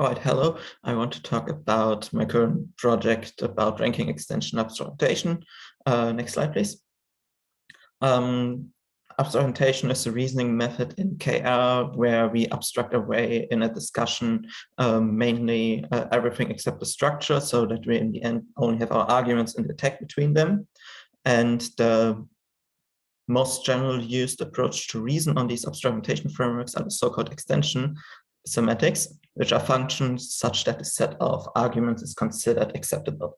All right, hello. I want to talk about my current project about ranking extension abstraction. Next slide, please. Abstraction is a reasoning method in KR where we abstract away in a discussion mainly everything except the structure, so that we in the end only have our arguments and the tag between them. And the most generally used approach to reason on these abstraction frameworks are the so-called extension semantics, which are functions such that a set of arguments is considered acceptable.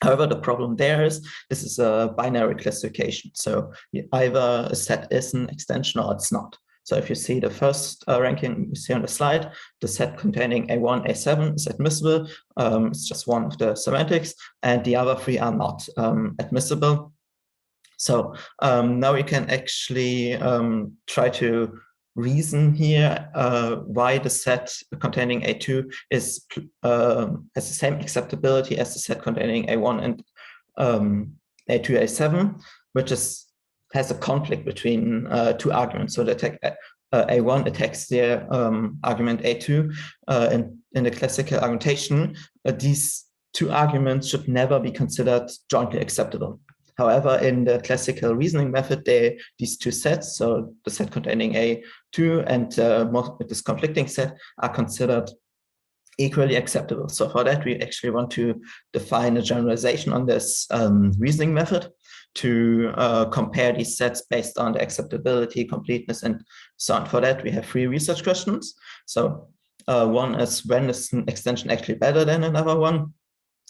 However, the problem there is this is a binary classification. So either a set is an extension or it's not. So if you see the first ranking you see on the slide, the set containing A1, A7 is admissible. It's just one of the semantics, and the other three are not admissible. So now we can actually try to reason here why the set containing A2 is has the same acceptability as the set containing A1 and A2, A7, which has a conflict between two arguments. So the A1 attacks the argument A2. And in the classical argumentation, these two arguments should never be considered jointly acceptable. However, in the classical reasoning method, these two sets, so the set containing A2 and this conflicting set, are considered equally acceptable. So for that, we actually want to define a generalization on this reasoning method to compare these sets based on the acceptability, completeness, and so on. For that, we have three research questions. So one is, when is an extension actually better than another one?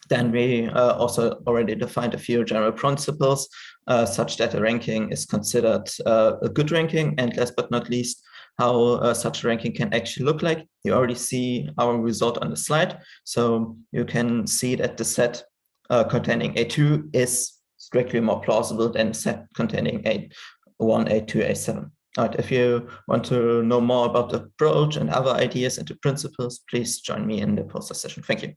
Then we also already defined a few general principles such that a ranking is considered a good ranking, and last but not least, how such a ranking can actually look like. You already see our result on the slide. So you can see that the set containing A2 is strictly more plausible than the set containing A1, A2, A7. All right, if you want to know more about the approach and other ideas and the principles, please join me in the poster session. Thank you.